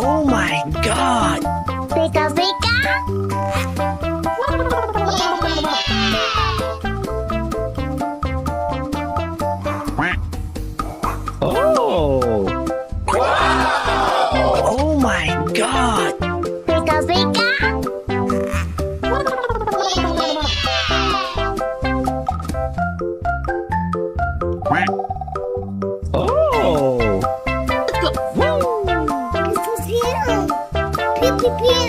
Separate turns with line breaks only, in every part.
Oh my God!
Pika pika.
Oh! Oh my God!
Pika pika.
Oh!
Pew pew pew.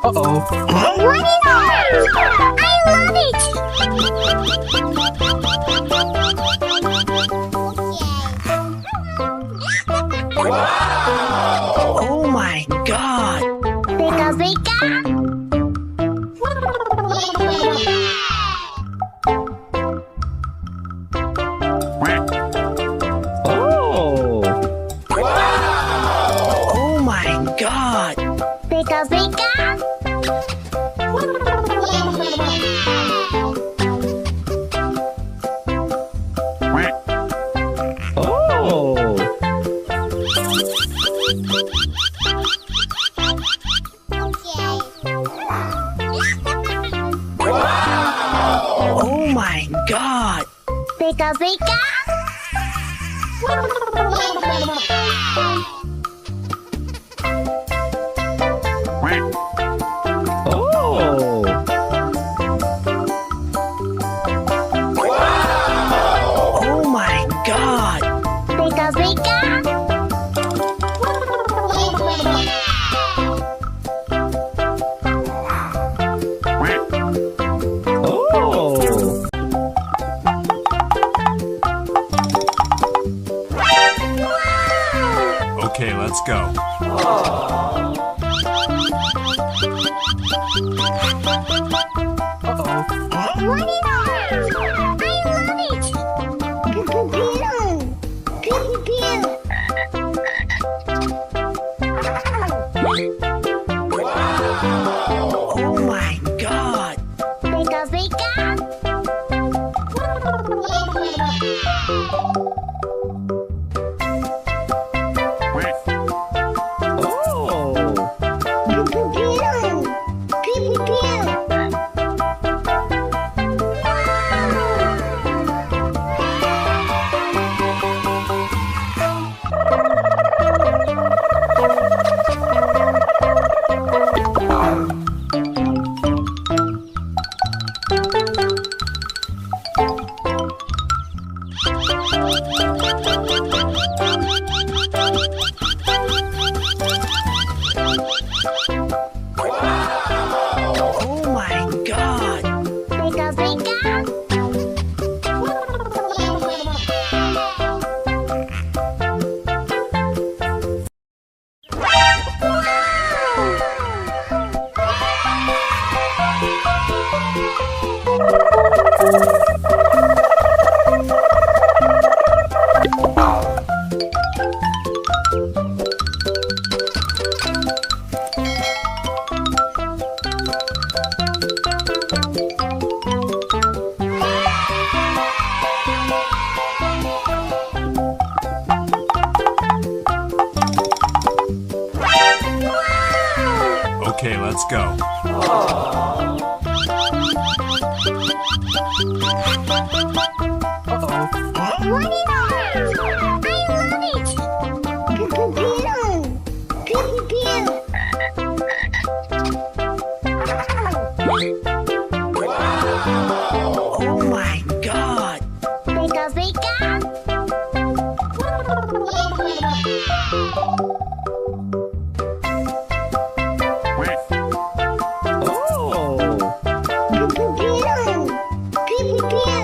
Uh-oh.
What is that? I love it.
Oh my God!
Pika pika.
Oh! Oh my God!
Pika pika.
Oh! Oh my God!
Pika pika.
Oh! Oh my God!
Pika pika.
Oh!
Okay, let's go.
What is that? I love it. Pew pew pew. Pew pew pew.
Oh my God!
Pika pika.
Oh!
Pew pew pew. Pew pew pew.
Oh my God!
Pika pika.
Okay, let's go.
What is that? I love it. Pew pew pew. Pew pew pew.
Oh my God!
Pika pika.
Oh!
Pew pew pew. Pew pew pew.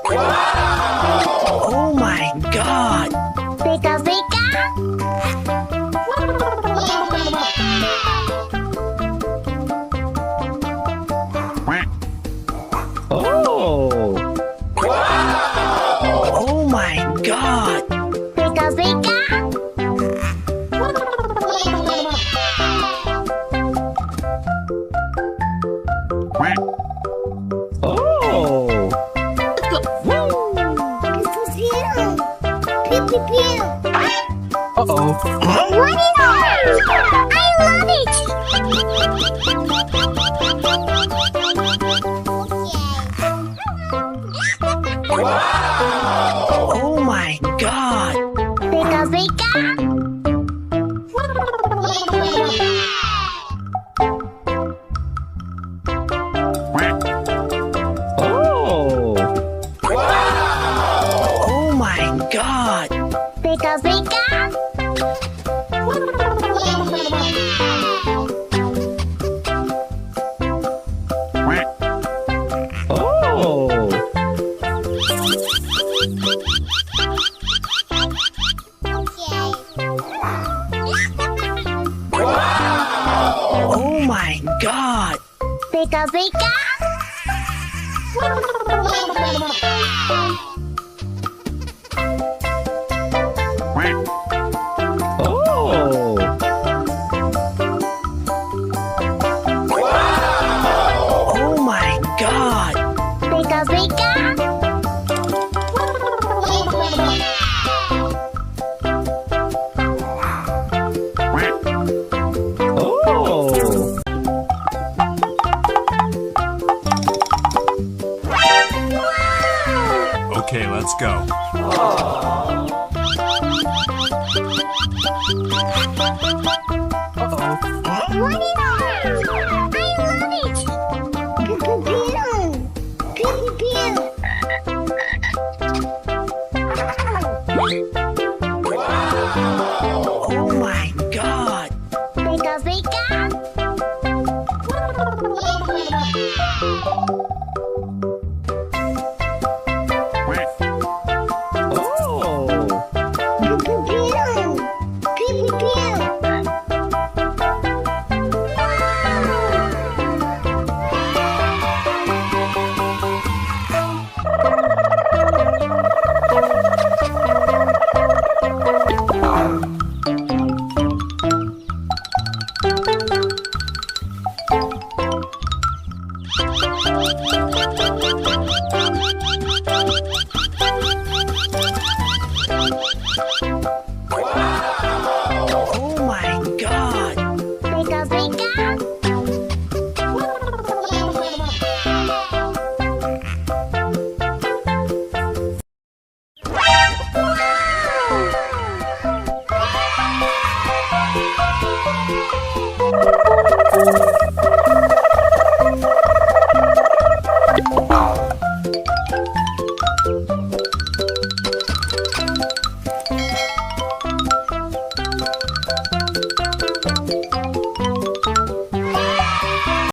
Wow!
Oh my god!
Pika pika!
Oh! Oh my god!
Pika pika!
Oh!
Pew pew pew!
Uh-oh.
What is that? I love it!
Oh my god!
Pika pika!
Oh! Oh my god!
Pika pika!
Oh! Oh my god!
Pika pika!
Oh! Oh my god!
Pika pika!
Oh!
Okay, let's go.
What is that? I love it! Pew pew pew! Pew pew pew!
Oh my god!
Pika pika!
Oh!
Pew pew pew! Pew pew pew!
Oh my god!
Pika pika!